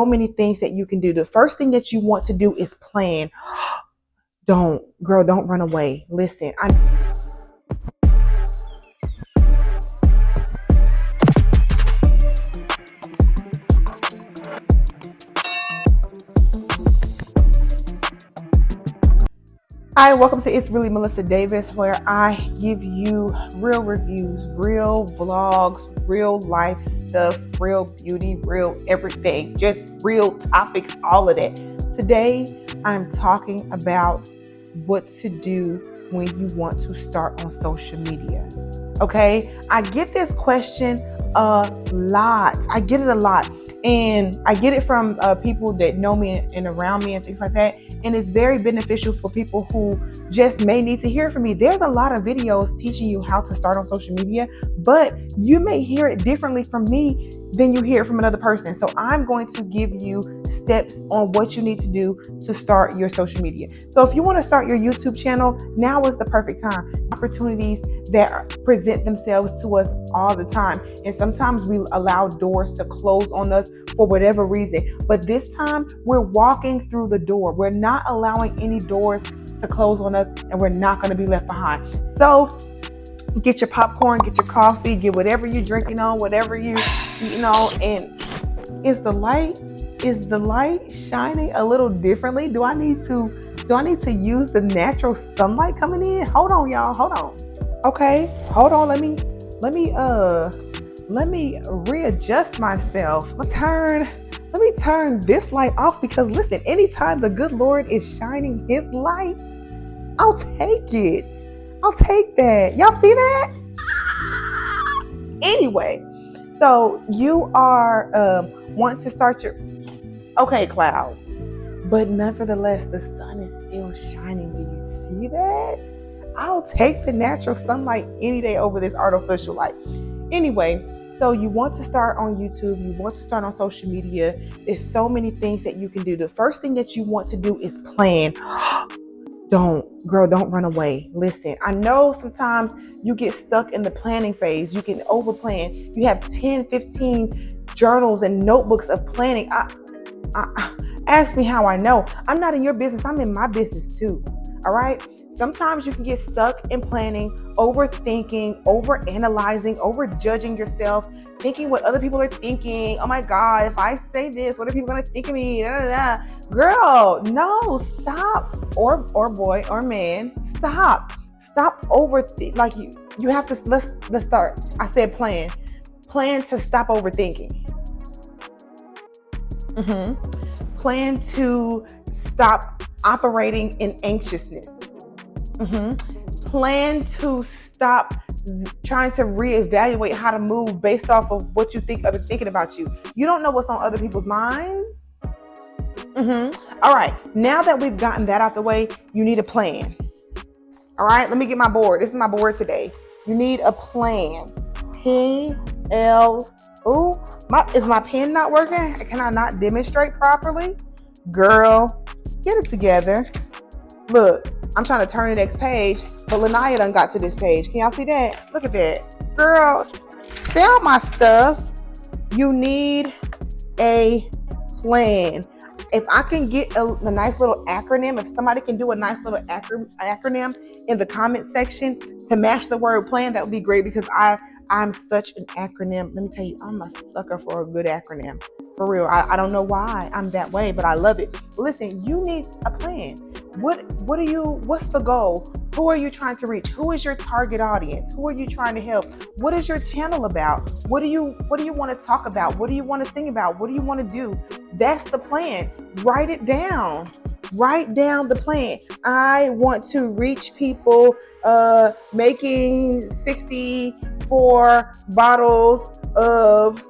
So many things that you can do. The first thing that you want to do is plan. Don't run away. Listen, Hi, welcome to It's Really Melissa Davis, where I give you real reviews, real vlogs, real life stuff, real beauty, real everything, just real topics, all of that. Today, I'm talking about what to do when you want to start on social media. Okay, I get this question a lot. I get it a lot. And I get it from people that know me and around me and things like that. And it's very beneficial for people who just may need to hear from me. There's a lot of videos teaching you how to start on social media, but you may hear it differently from me than you hear it from another person. So I'm going to give you steps on what you need to do to start your social media. So if you want to start your YouTube channel, now is the perfect time. Opportunities that present themselves to us all the time. And sometimes we allow doors to close on us for whatever reason. But this time we're walking through the door. We're not allowing any doors to close on us, and we're not going to be left behind. So get your popcorn, get your coffee, get whatever you're drinking on, whatever you eating on. And is the light shining a little differently? Do I need to use the natural sunlight coming in? Hold on, y'all. Hold on. Okay, hold on. Let me readjust myself. Let me turn this light off, because listen, anytime the good Lord is shining his light, I'll take it. I'll take that. Y'all see that? Anyway, so you are want to start your clouds, but nevertheless the sun is still shining. Do you see that? I'll take the natural sunlight any day over this artificial light. Anyway, so you want to start on YouTube, you want to start on social media. There's so many things that you can do. The first thing that you want to do is plan. Don't run away. Listen, I know sometimes you get stuck in the planning phase. You can over plan. You have 10, 15 journals and notebooks of planning. Ask me how I know. I'm not in your business. I'm in my business too. All right. Sometimes you can get stuck in planning, overthinking, overanalyzing, overjudging yourself, thinking what other people are thinking. Oh my God, if I say this, what are people going to think of me? Da, da, da. Girl, no, stop. Or boy or man, stop. Stop overthinking. Like you have to, let's start. I said plan. Plan to stop overthinking. Plan to stop operating in anxiousness. Plan to stop trying to reevaluate how to move based off of what you think others thinking about you. You don't know what's on other people's minds. All right. Now that we've gotten that out the way, you need a plan. All right. Let me get my board. This is my board today. You need a plan. Is my pen not working? Can I not demonstrate properly? Girl, get it together. Look, I'm trying to turn the next page, but Lanaya done got to this page. Can y'all see that? Look at that. Girl, sell my stuff. You need a plan. If I can get a nice little acronym, if somebody can do a nice little acronym in the comment section to match the word plan, that would be great, because I'm such an acronym. Let me tell you, I'm a sucker for a good acronym. For real. I don't know why I'm that way, but I love it. Listen, you need a plan. What's the goal? Who are you trying to reach? Who is your target audience? Who are you trying to help? What is your channel about? What do you want to talk about? What do you want to sing about? What do you want to do? That's the plan. Write it down. Write down the plan. I want to reach people making 64 bottles of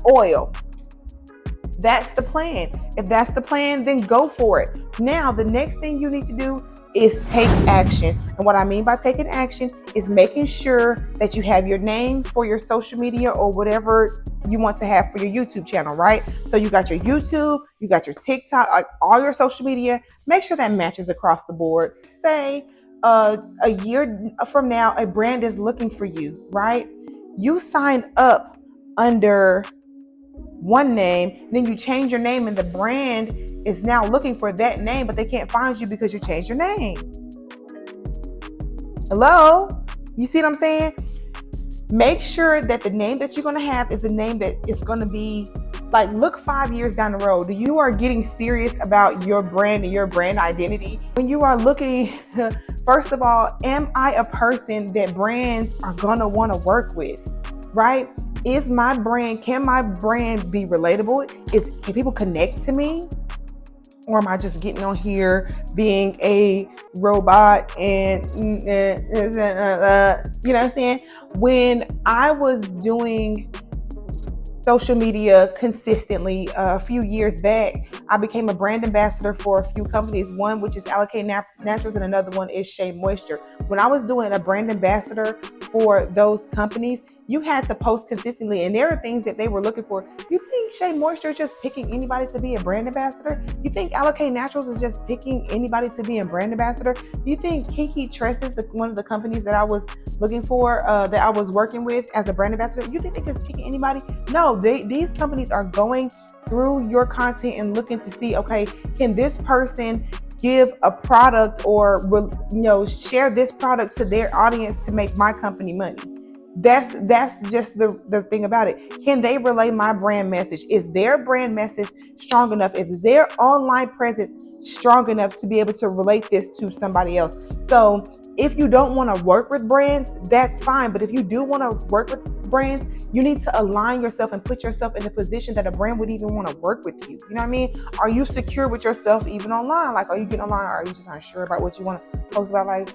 oil. That's the plan. If that's the plan, then go for it. Now, the next thing you need to do is take action. And what I mean by taking action is making sure that you have your name for your social media or whatever you want to have for your YouTube channel, right? So you got your YouTube, you got your TikTok, like all your social media. Make sure that matches across the board. Say a year from now, a brand is looking for you, right? You signed up under one name, then you change your name and the brand is now looking for that name, but they can't find you because you changed your name. Hello? You see what I'm saying? Make sure that the name that you're going to have is a name that is going to be like, look 5 years down the road. You are getting serious about your brand and your brand identity. When you are looking, first of all, am I a person that brands are going to want to work with? Right? Can my brand be relatable? Can people connect to me? Or am I just getting on here being a robot and you know what I'm saying? When I was doing social media consistently a few years back, I became a brand ambassador for a few companies, one which is Allocate Naturals and another one is Shea Moisture. When I was doing a brand ambassador for those companies, you had to post consistently, and there are things that they were looking for. You think Shea Moisture is just picking anybody to be a brand ambassador? You think Allocate Naturals is just picking anybody to be a brand ambassador? You think Kiki Tresses, one of the companies that I was looking for, that I was working with as a brand ambassador, you think they just picking anybody? No, these companies are going through your content and looking to see, okay, can this person give a product or share this product to their audience to make my company money? That's just the thing about it. Can they relay my brand message? Is their brand message strong enough? Is their online presence strong enough to be able to relate this to somebody else? So if you don't want to work with brands, that's fine. But if you do want to work with brands, you need to align yourself and put yourself in the position that a brand would even want to work with you. You know what I mean? Are you secure with yourself even online? Like, are you getting online? Or are you just not sure about what you want to post about? Like,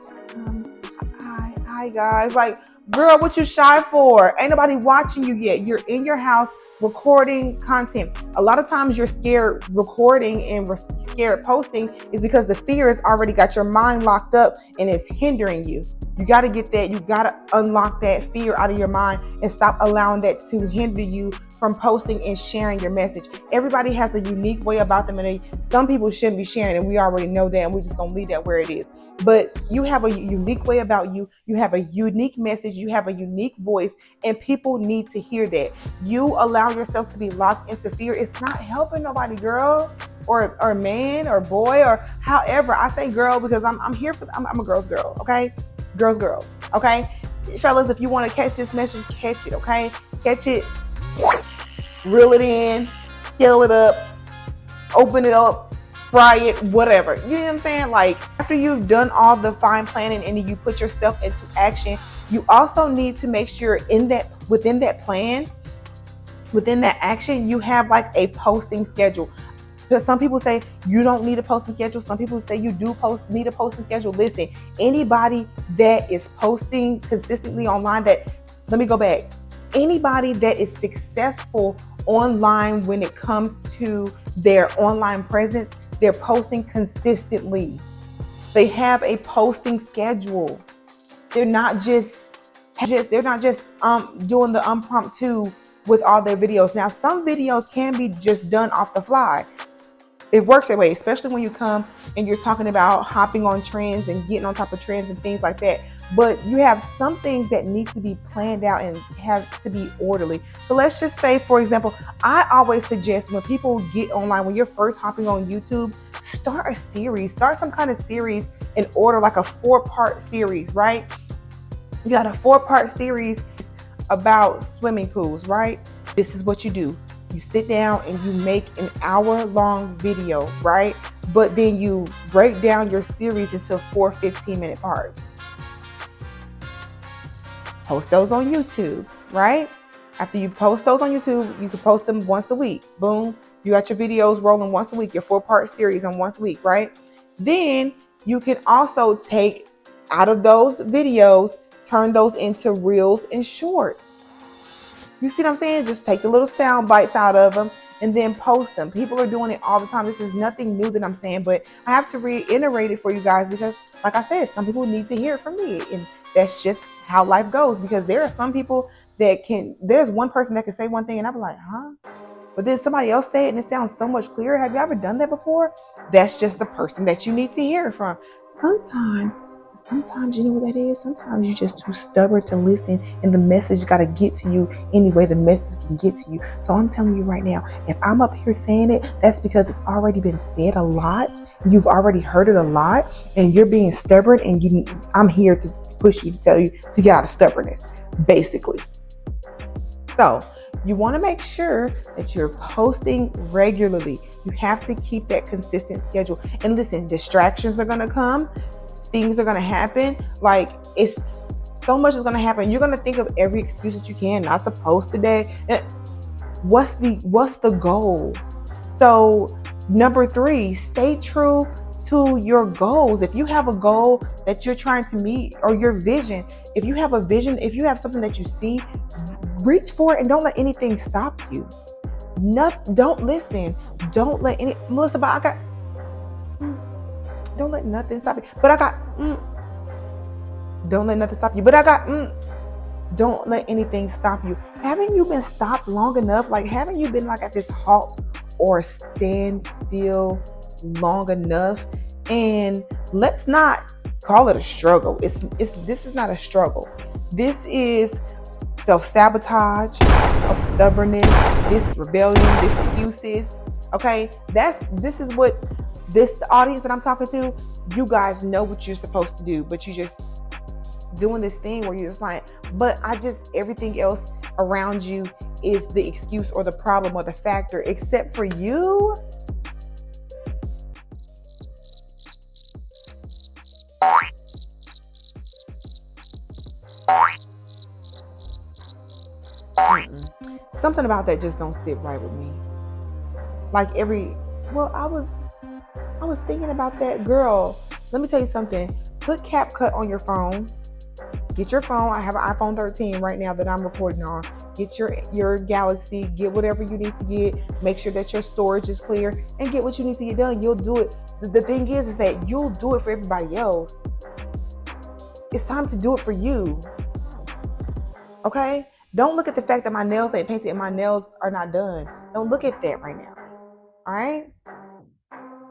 hi guys. Like, girl, what you shy for? Ain't nobody watching you yet. You're in your house recording content. A lot of times you're scared recording and scared posting is because the fear has already got your mind locked up and it's hindering you. You got to get that. You got to unlock that fear out of your mind and stop allowing that to hinder you from posting and sharing your message. Everybody has a unique way about them, and some people shouldn't be sharing, and we already know that, and we're just going to leave that where it is. But you have a unique way about you. You have a unique message. You have a unique voice, and people need to hear that. You allow yourself to be locked into fear. It's not helping nobody, girl, or man, or boy, or however. I say girl because I'm here for. I'm a girl's girl, okay? Girls, okay? Fellas, if you want to catch this message, catch it, okay? Catch it, reel it in, scale it up, open it up, fry it, whatever. You know what I'm saying? Like, after you've done all the fine planning and you put yourself into action, you also need to make sure within that plan, within that action, you have like a posting schedule. Because some people say you don't need a posting schedule. Some people say you do need a posting schedule. Listen, anybody that is posting consistently online, let me go back. Anybody that is successful online when it comes to their online presence, they're posting consistently. They have a posting schedule. They're not just doing the impromptu with all their videos. Now, some videos can be just done off the fly. It works that way, especially when you come and you're talking about hopping on trends and getting on top of trends and things like that. But you have some things that need to be planned out and have to be orderly. So let's just say, for example, I always suggest when people get online, when you're first hopping on YouTube, start a series, start some kind of series in order, like a 4-part series, right? You got a 4-part series about swimming pools, right? This is what you do. You sit down and you make an hour-long video, right? But then you break down your series into 4 15-minute parts. Post those on YouTube, right? After you post those on YouTube, you can post them once a week. Boom. You got your videos rolling once a week, your 4-part series on once a week, right? Then you can also take out of those videos, turn those into reels and shorts. You see what I'm saying? Just take the little sound bites out of them and then post them. People are doing it all the time. This is nothing new that I'm saying, but I have to reiterate it for you guys because, like I said, some people need to hear it from me. And that's just how life goes, because there are some people there's one person that can say one thing and I'm like, huh? But then somebody else say it and it sounds so much clearer. Have you ever done that before? That's just the person that you need to hear it from. Sometimes Sometimes you know what that is? Sometimes you're just too stubborn to listen, and the message got to get to you any way the message can get to you. So I'm telling you right now, if I'm up here saying it, that's because it's already been said a lot. You've already heard it a lot, and you're being stubborn, and I'm here to push you, to tell you to get out of stubbornness, basically. So you want to make sure that you're posting regularly. You have to keep that consistent schedule. And listen, distractions are going to come. Things are going to happen. Like, it's so much is going to happen. You're going to think of every excuse that you can not to post today. What's the goal? So number 3, stay true to your goals. If you have a goal that you're trying to meet, or your vision, if you have a vision, if you have something that you see, reach for it and don't let anything stop you. Don't listen. Don't let any Melissa, but I got don't let nothing stop you. But I got don't let nothing stop you. But I got don't let anything stop you. Haven't you been stopped long enough? Like, haven't you been like at this halt or stand still long enough? And let's not call it a struggle. This is not a struggle. This is self-sabotage, of stubbornness, this rebellion, this excuses. Okay, this is what this audience that I'm talking to, you guys know what you're supposed to do, but you just doing this thing where you're just like, but everything else around you is the excuse or the problem or the factor except for you. Something about that just don't sit right with me. Like I was thinking about that. Girl, let me tell you something. Put CapCut on your phone. Get your phone. I have an iPhone 13 right now that I'm recording on. Get your Galaxy. Get whatever you need to get. Make sure that your storage is clear and get what you need to get done. You'll do it. The thing is that you'll do it for everybody else. It's time to do it for you. Okay? Don't look at the fact that my nails ain't painted and my nails are not done. Don't look at that right now. All right?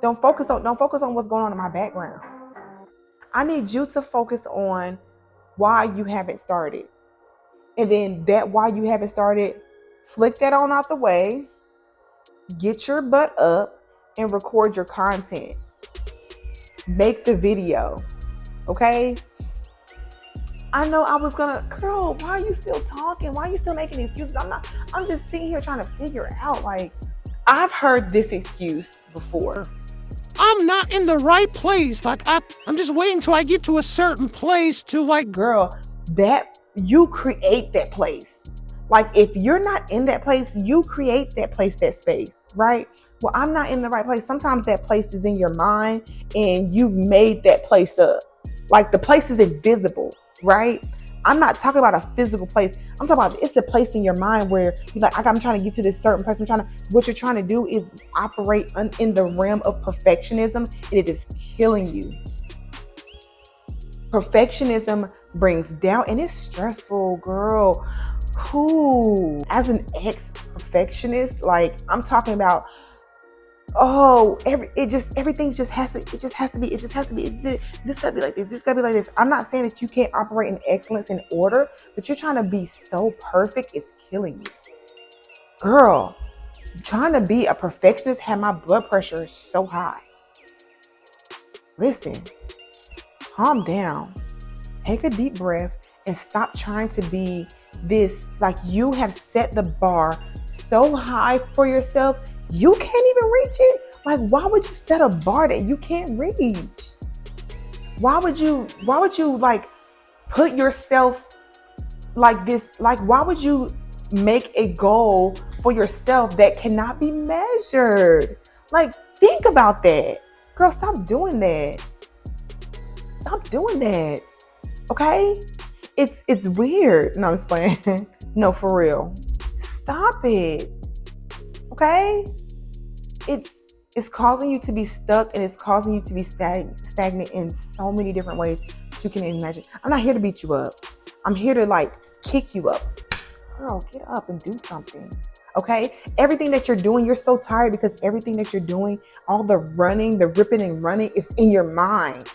Don't focus on what's going on in my background. I need you to focus on why you haven't started. And then that why you haven't started, flick that on out the way. Get your butt up and record your content. Make the video. Okay? I know I was gonna, girl, why are you still talking? Why are you still making excuses? I'm just sitting here trying to figure out, like, I've heard this excuse before. I'm not in the right place. Like, I'm just waiting till I get to a certain place to, like... Girl, that you create that place. Like, if you're not in that place, you create that place, that space, right? Well, I'm not in the right place. Sometimes that place is in your mind and you've made that place up. Like, the place is invisible, right? I'm not talking about a physical place. I'm talking about it's a place in your mind where you're like, I'm trying to get to this certain place. What you're trying to do is operate in the realm of perfectionism, and it is killing you. Perfectionism brings doubt and it's stressful, girl. Who, as an ex-perfectionist, like, I'm talking about, everything just has to be, this gotta be like this gotta be like this. I'm not saying that you can't operate in excellence and order, but you're trying to be so perfect, it's killing you. Girl, trying to be a perfectionist had my blood pressure so high. Listen, calm down, take a deep breath, and stop trying to be this. Like, you have set the bar so high for yourself, you can't even reach it. Like, why would you set a bar that you can't reach? Why would you like put yourself like this? Like, why would you make a goal for yourself that cannot be measured? Like, think about that. Girl, stop doing that. Stop doing that. Okay? It's weird. No, I'm just playing. No, for real. Stop it. Okay? It's causing you to be stuck, and it's causing you to be stagnant in so many different ways that you can imagine. I'm not here to beat you up. I'm here to, like, kick you up. Girl, get up and do something. Okay? Everything that you're doing, you're so tired because everything that you're doing, all the running, the ripping and running, is in your mind.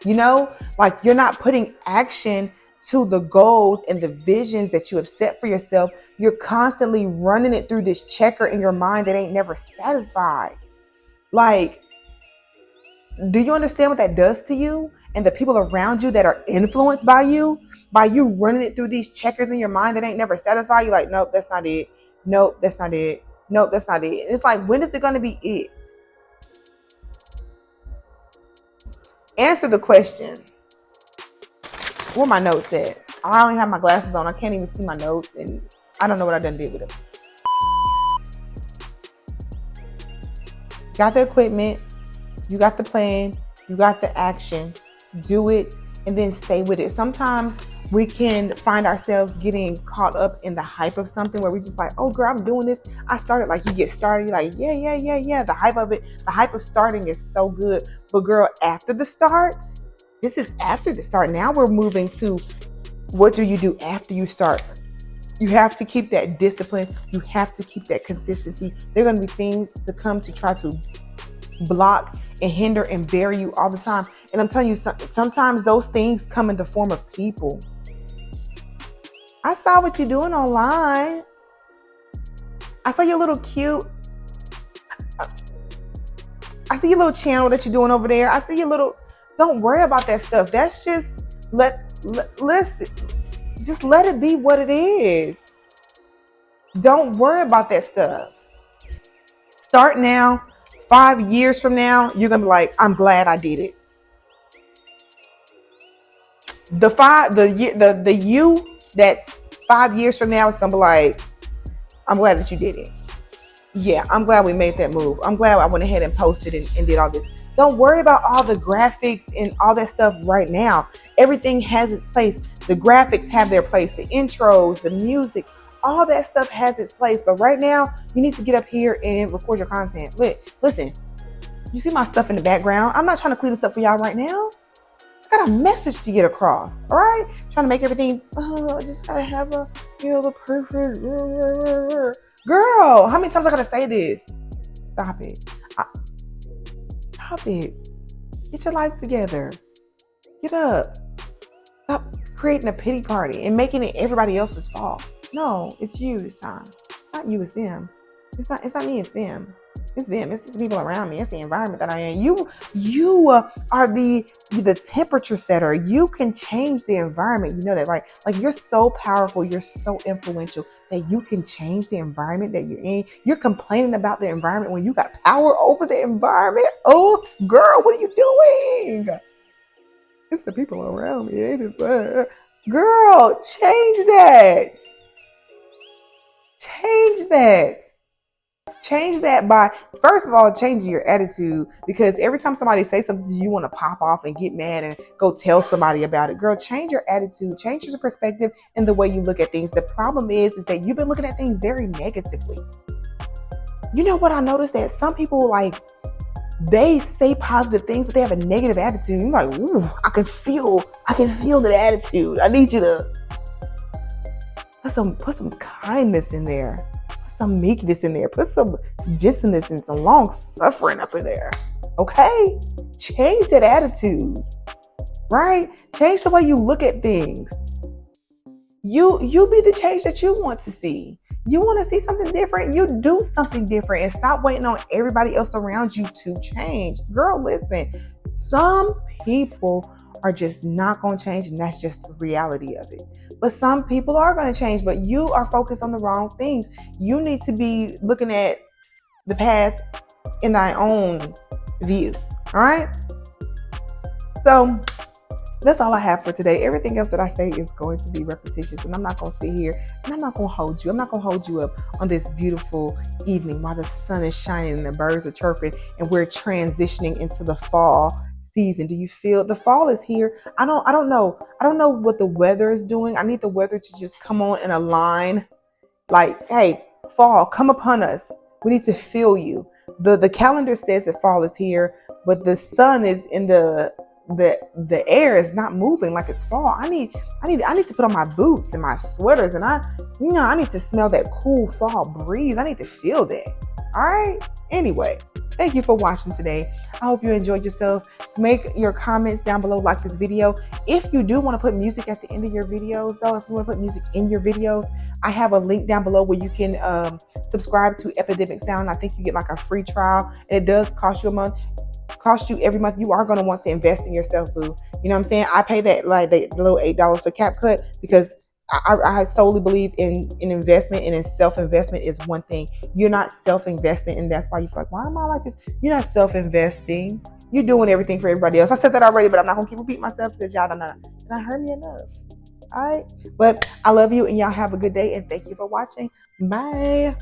You know, like you're not putting action to the goals and the visions that you have set for yourself. You're constantly running it through this checker in your mind that ain't never satisfied. Like, do you understand what that does to you and the people around you that are influenced by you running it through these checkers in your mind that ain't never satisfied you? Like, nope, that's not it. Nope, that's not it. Nope, that's not it. It's like, when is it going to be it? Answer the question. Where my notes at? I only have my glasses on. I can't even see my notes, and I don't know what I done did with them. Got the equipment, you got the plan, you got the action. Do it and then stay with it. Sometimes we can find ourselves getting caught up in the hype of something where we just like, oh girl, I'm doing this. I started. Like, you get started, you're like, yeah. The hype of it, the hype of starting is so good. But girl, after the start, this is after the start. Now we're moving to, what do you do after you start? You have to keep that discipline. You have to keep that consistency. There are going to be things to come to try to block and hinder and bury you all the time. And I'm telling you, sometimes those things come in the form of people. I saw what you're doing online. I saw your little cute. I see your little channel that you're doing over there. I see your little. Don't worry about that stuff. That's just listen. Just let it be what it is. Don't worry about that stuff. Start now. 5 years from now, you're gonna be like, I'm glad I did it. The you that's 5 years from now is gonna be like, I'm glad that you did it. Yeah, I'm glad we made that move. I'm glad I went ahead and posted and did all this. Don't worry about all the graphics and all that stuff right now. Everything has its place. The graphics have their place. The intros, the music, all that stuff has its place. But right now, you need to get up here and record your content. Listen, you see my stuff in the background. I'm not trying to clean this up for y'all right now. I got a message to get across. All right, trying to make everything. Oh, I just gotta have the perfect. Girl, how many times I gotta say this? Stop it. Stop it. Get your life together. Get up. Stop creating a pity party and making it everybody else's fault. No, it's you this time. It's not you, it's them. It's not me, it's them. It's them. It's the people around me. It's the environment that I am. You are the temperature setter. You can change the environment. You know that, right? Like, you're so powerful. You're so influential that you can change the environment that you're in. You're complaining about the environment when you got power over the environment. Oh, girl, what are you doing? It's the people around me. Ain't it? Girl, change that. Change that. Change that by, first of all, changing your attitude, because every time somebody says something, you want to pop off and get mad and go tell somebody about it. Girl, change your attitude, change your perspective and the way you look at things. The problem is that you've been looking at things very negatively. You know what I noticed? That some people, like, they say positive things, but they have a negative attitude. You're like, ooh, I can feel that attitude. I need you to put some kindness in there. Some meekness in there, put some gentleness and some long suffering up in there. Okay, change that attitude, right? Change the way you look at things. You be the change that you want to see. You want to see something different, you do something different, and stop waiting on everybody else around you to change. Girl, listen, some people are just not going to change, and that's just the reality of it. But some people are going to change, but you are focused on the wrong things. You need to be looking at the past in thy own view. All right? So that's all I have for today. Everything else that I say is going to be repetitious, and I'm not going to sit here and I'm not going to hold you. I'm not going to hold you up on this beautiful evening while the sun is shining and the birds are chirping and we're transitioning into the fall season. Do you feel the fall is here? I don't know. I don't know what the weather is doing. I need the weather to just come on and align. Like, hey, fall, come upon us. We need to feel you. The calendar says that fall is here, but the sun is in the air is not moving like it's fall. I need to put on my boots and my sweaters, and I need to smell that cool fall breeze. I need to feel that. All right. Anyway, thank you for watching today. I hope you enjoyed yourself. Make your comments down below, like this video. If you do want to put music at the end of your videos, though, if you want to put music in your videos, I have a link down below where you can subscribe to Epidemic Sound. I think you get like a free trial, and it does cost you a month, cost you every month. You are going to want to invest in yourself, boo. You know what I'm saying? I pay that like the little $8 for CapCut because I solely believe in investment, and in self-investment is one thing. You're not self-investment, and that's why you feel like, why am I like this? You're not self-investing. You're doing everything for everybody else. I said that already, but I'm not gonna keep repeating myself because y'all don't know. And I heard me enough. All right. But I love you, and y'all have a good day, and thank you for watching. Bye.